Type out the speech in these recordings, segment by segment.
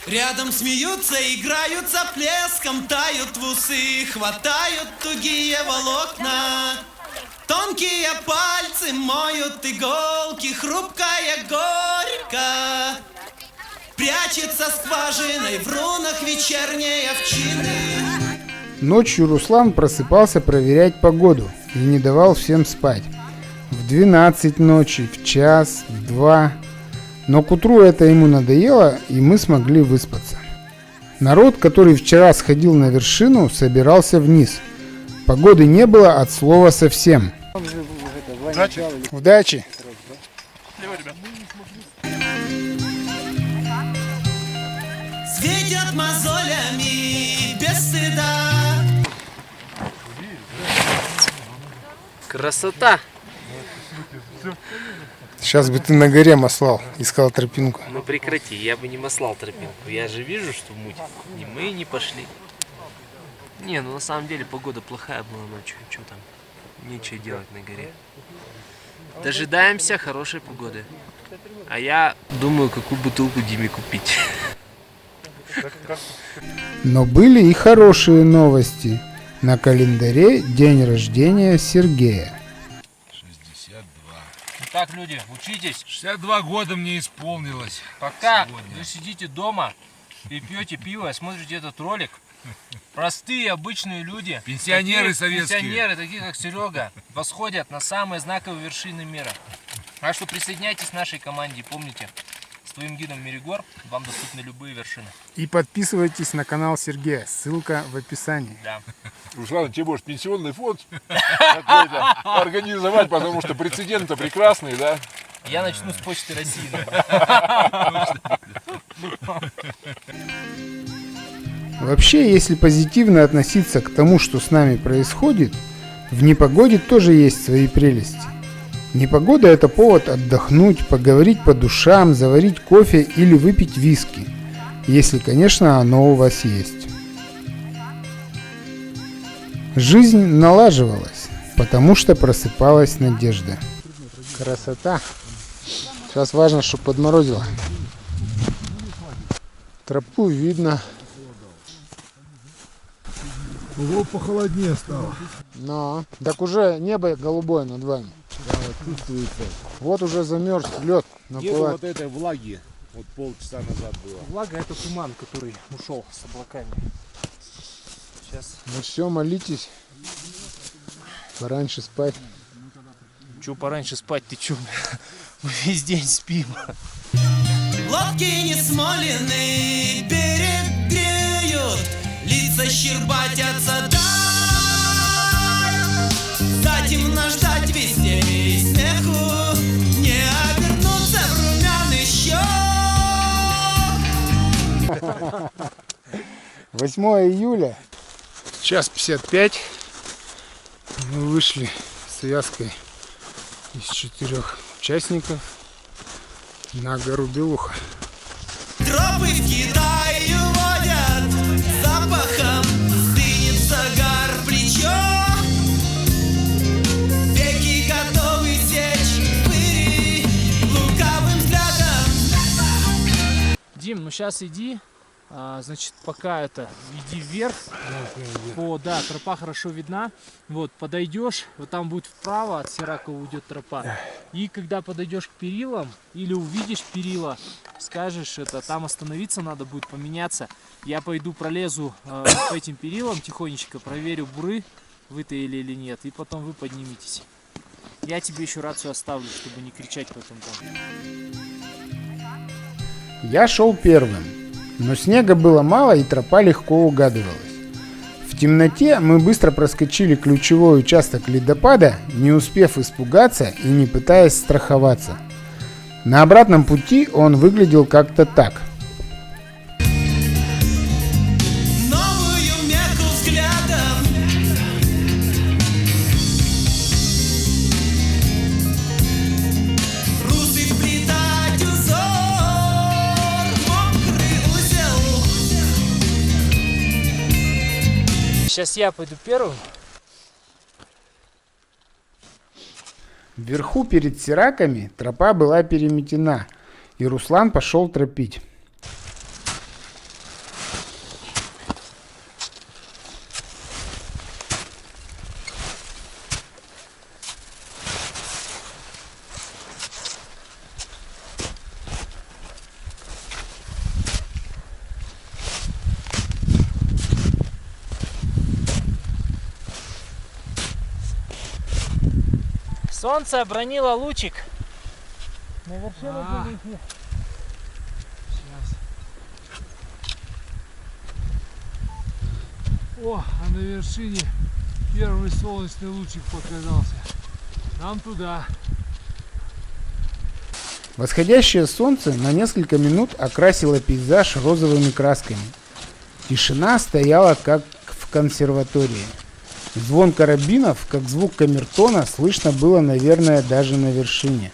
Рядом смеются, играют за плеском, тают в усы, хватают тугие волокна. Тонкие пальцы моют иголки, хрупкая горько прячется скважиной в рунах вечерней овчины. Ночью Руслан просыпался проверять погоду и не давал всем спать. В 12 ночи, в час, в 2. Но к утру это ему надоело, и мы смогли выспаться. Народ, который вчера сходил на вершину, собирался вниз. Погоды не было от слова совсем. Удачи. Удачи! Светят мозолями без стыда. Красота! Сейчас бы ты на горе маслал, искал тропинку. Ну прекрати, я бы не маслал тропинку. Я же вижу, что муть. Ни мы не пошли. Не, ну на самом деле погода плохая была ночью. Что там? Нечего делать на горе. Дожидаемся хорошей погоды. А я думаю, какую бутылку Диме купить. Но были и хорошие новости. На календаре день рождения Сергея. 62. Так, люди, учитесь. 62 года мне исполнилось. Пока сегодня. вы сидите дома и пьете пиво, смотрите этот ролик, простые обычные люди, Пенсионеры советские. пенсионеры, такие как Серега, восходят на самые знаковые вершины мира. Так что присоединяйтесь к нашей команде. Помните, с твоим гидом Меригор вам доступны любые вершины. И подписывайтесь на канал Сергея, ссылка в описании. Да. Руслан, тебе может пенсионный фонд какой-то организовать, потому что прецедент-то прекрасный, да? Я начну с Почты России. Вообще, если позитивно относиться к тому, что с нами происходит, в непогоде тоже есть свои прелести. Непогода – это повод отдохнуть, поговорить по душам, заварить кофе или выпить виски, если, конечно, оно у вас есть. Жизнь налаживалась, потому что просыпалась надежда. Красота! Сейчас важно, чтобы подморозило. Тропу видно. Ого, похолоднее стало. Но, так уже небо голубое над вами. Да, вот чувствуется. Вот уже замерз лед на Нету палат. вот этой влаги. Вот полчаса назад было. Влага — это туман, который ушел с облаками. Сейчас. Ну все, молитесь. Пораньше спать. Че пораньше спать, ты че? Мы весь день спим. Лодки не смолены, берег греют, лица щербатятся, да. Затемно ждать весны и смеху, не обернуться в румяный щек. 8 июля, час 55. Мы вышли с связкой из 4 участников на гору Белуха. Тропы в Китай уводят запахом, стынет загар плечо. Веки готовы сечь пыли лукавым взглядом. Дим, ну сейчас иди, значит, пока иди вверх, да, тропа хорошо видна, вот, подойдешь, вот там будет вправо, от Сиракова уйдет тропа, и когда подойдешь к перилам, или увидишь перила, скажешь, там остановиться надо будет, поменяться, я пойду пролезу по этим перилам тихонечко, проверю, буры вытаили или нет, и потом вы подниметесь. Я тебе еще рацию оставлю, чтобы не кричать потом там. Я шел первым, но снега было мало и тропа легко угадывалась. В темноте мы быстро проскочили ключевой участок ледопада, не успев испугаться и не пытаясь страховаться. На обратном пути он выглядел как-то так. Новую метку взглядом. Русы вплетать узор, мокрый узел. Сейчас я пойду первым. Вверху перед Сираками тропа была переметена, и Руслан пошел тропить. Солнце обронило лучик. На вершину Белухи. Сейчас. О, а на вершине первый солнечный лучик показался. Нам туда. Восходящее солнце на несколько минут окрасило пейзаж розовыми красками. Тишина стояла как в консерватории. Звон карабинов, как звук камертона, слышно было, наверное, даже на вершине.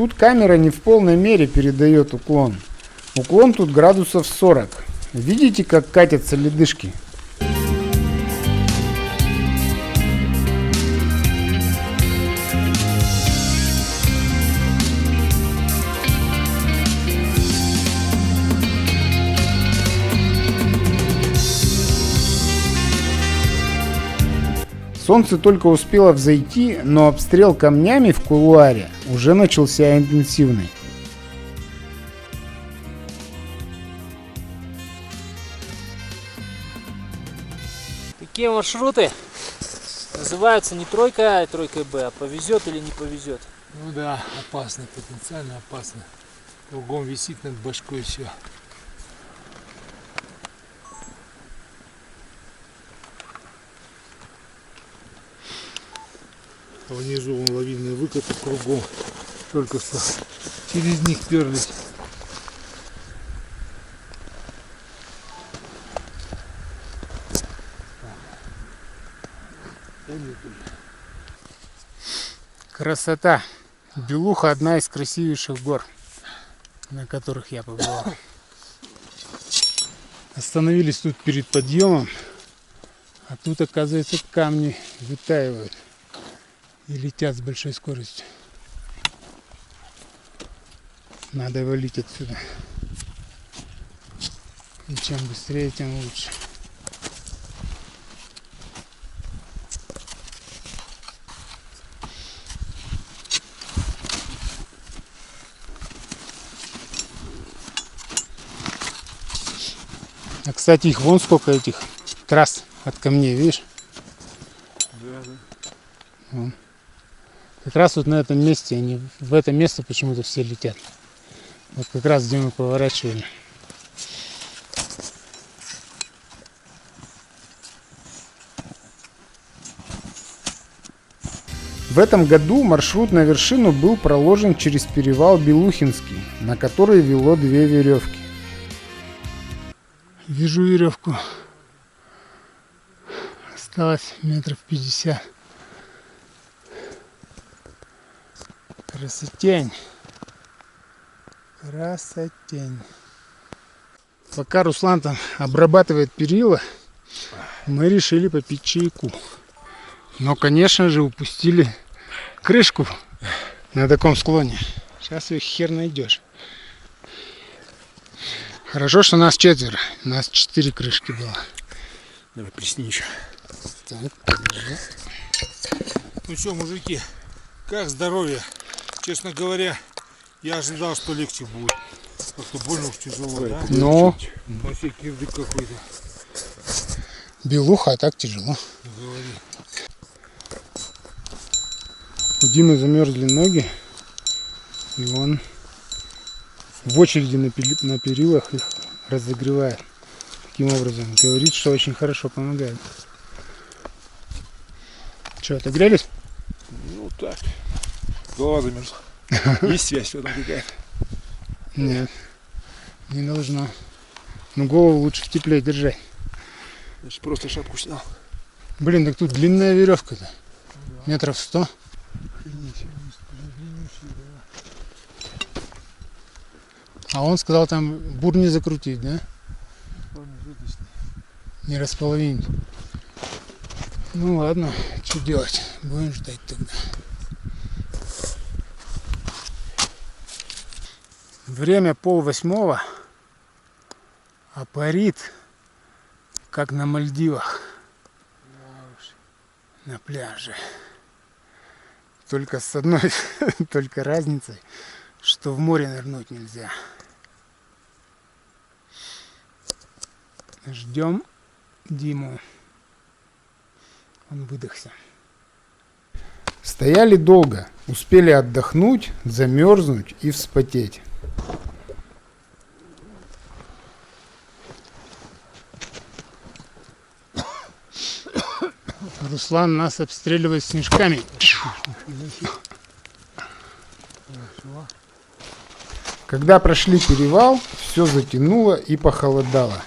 Тут камера не в полной мере передает уклон. Уклон тут градусов 40. Видите, как катятся ледышки? Солнце только успело взойти, но обстрел камнями в кулуаре уже начался интенсивный. Такие маршруты называются не тройка А и тройка Б, а повезет или не повезет. Ну да, опасно, потенциально опасно. Кругом висит над башкой все. Внизу вон лавинные выкаты кругом. Только что через них перлись. Красота. Белуха одна из красивейших гор, на которых я побывал. Остановились тут перед подъемом, а тут, оказывается, камни вытаивают и летят с большой скоростью. Надо валить отсюда. И чем быстрее, тем лучше. А, кстати, их вон сколько этих трасс от камней, видишь? Вон. Как раз вот на этом месте, они в это место почему-то все летят. Вот как раз где мы поворачивали. В этом году маршрут на вершину был проложен через перевал Белухинский, на который вело 2 веревки. Вижу веревку. Осталось метров 50. Красотень. Красотень. Пока Руслан там обрабатывает перила, мы решили попить чайку. Но, конечно же, упустили крышку на таком склоне. Сейчас ее хер найдешь. Хорошо, что нас 4. У нас 4 крышки было. Давай плесни еще. Так, Ну что, мужики, как здоровье? Честно говоря, я ожидал, что легче будет. Как-то больно уж тяжело, да? но Вообще кирдык какой-то. белуха, а так тяжело. Говори. У Димы замерзли ноги, и он в очереди на перилах их разогревает. Таким образом, говорит, что очень хорошо помогает. Что, отогрелись? Ну так. Голова замерзла. Есть связь в этом какая-то? Нет, не должно. Но голову лучше в тепле держать. Значит, просто шапку снял. Блин, так тут длинная веревка-то. Метров 100. А он сказал там бур не закрутить, да? не располовинить. Ну ладно, что делать? Будем ждать тогда. Время 7:30, а парит, как на Мальдивах, на пляже. Только с одной только разницей, что в море нырнуть нельзя. Ждем Диму. Он выдохся. Стояли долго, успели отдохнуть, замерзнуть и вспотеть. Руслан нас обстреливает снежками. Когда прошли перевал, все затянуло и похолодало.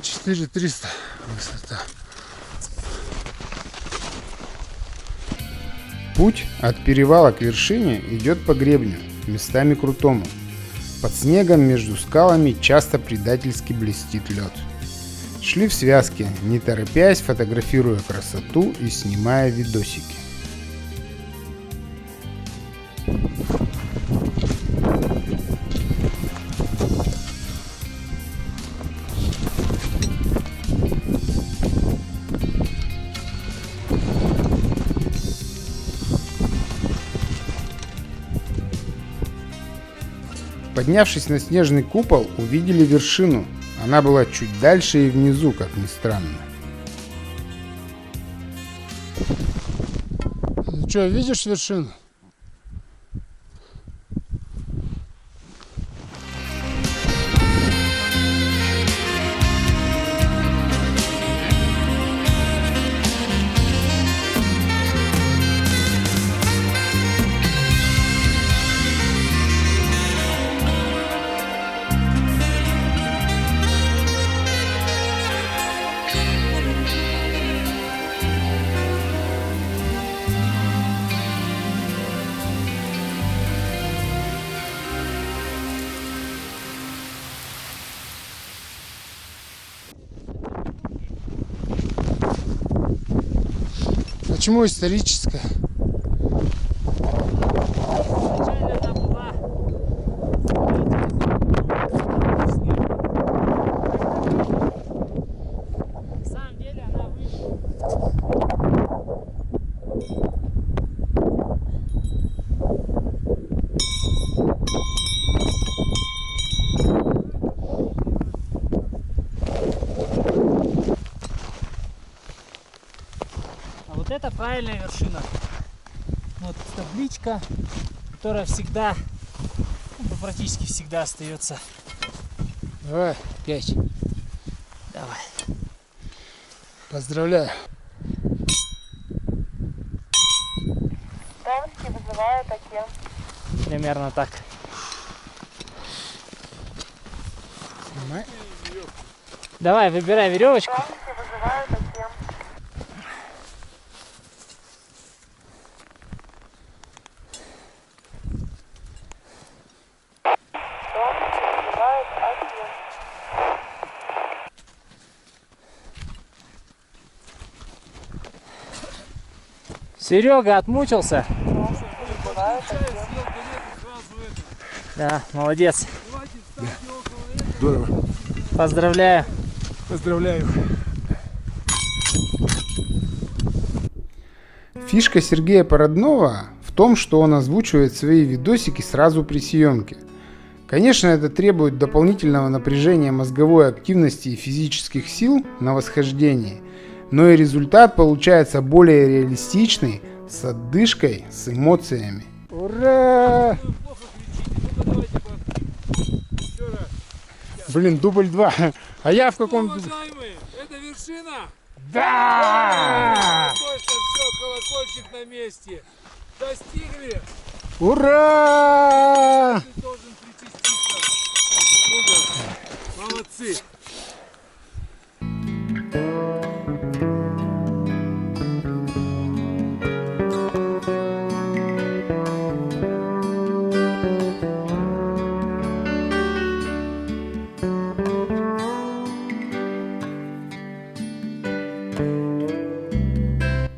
Четыре 300 высота. Путь от перевала к вершине идет по гребню, местами крутому. Под снегом между скалами часто предательски блестит лед. Шли в связке, не торопясь, фотографируя красоту и снимая видосики. Поднявшись на снежный купол, увидели вершину. Она была чуть дальше и внизу, как ни странно. Ну что, видишь вершину? Почему историческая? Изначально она была. На самом деле она выше. А вот это правильная вершина. Вот табличка, которая всегда, ну, практически всегда остается. Давай, 5. Давай. Поздравляю. Томский вызывает Акен. Примерно так. Снимай. Давай, выбирай веревочку. Томский вызывает Акен. Томский вызывает Акен. Серега отмучился. Вызывает Акен. Да, молодец. Здорово. Поздравляю. Поздравляю. Фишка Сергея Породнова в том, что он озвучивает свои видосики сразу при съемке. Конечно, это требует дополнительного напряжения мозговой активности и физических сил на восхождении, но и результат получается более реалистичный, с отдышкой, с эмоциями. Ура! Блин, дубль 2. А я в каком... Уважаемые, это вершина! Да! Точно, все, колокольчик на месте. Достигли Ура! Молодцы.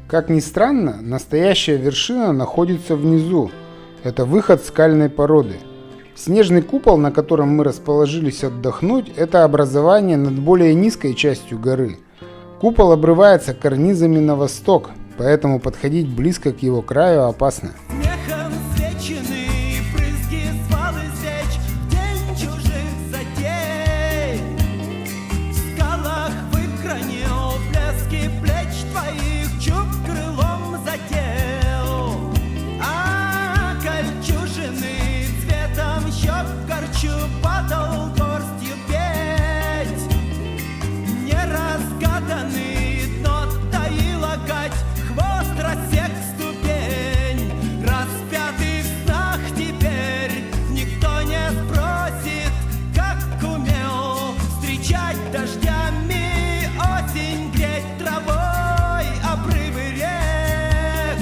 Как ни странно, настоящая вершина находится внизу. Это выход скальной породы. Снежный купол, на котором мы расположились отдохнуть, это образование над более низкой частью горы. Купол обрывается карнизами на восток, поэтому подходить близко к его краю опасно. Смехом свечены брызги свалы свеч в день чужих затей. В скалах выкранил блески плеч твоих, чуб крылом зател. А кольчужины цветом щек корчу падал горстью петь. Неразгаданный дно таила гать, хвост рассек ступень. Распятый в снах теперь никто не спросит, как умел встречать дождями осень, греть травой обрывы рек.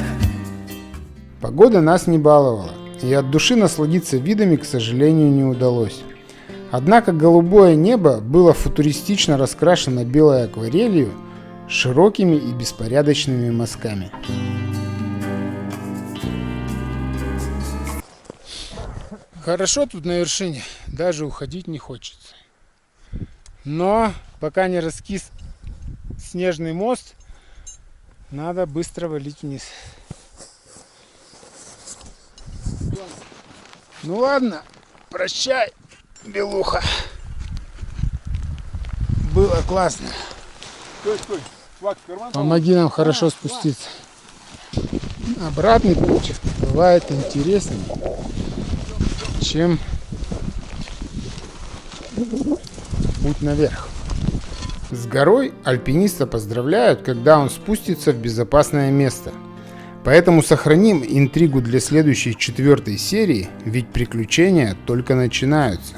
Погода нас не баловала, и от души насладиться видами, к сожалению, не удалось. Однако голубое небо было футуристично раскрашено белой акварелью с широкими и беспорядочными мазками. Хорошо тут на вершине, даже уходить не хочется. Но пока не раскис снежный мост, надо быстро валить вниз. Ну ладно, прощай, Белуха. Было классно. Стой. Флаг в карман. Помоги нам хорошо спуститься. Обратный путь бывает интереснее, чем путь наверх. С горой альпиниста поздравляют, когда он спустится в безопасное место. Поэтому сохраним интригу для следующей 4-й серии, ведь приключения только начинаются.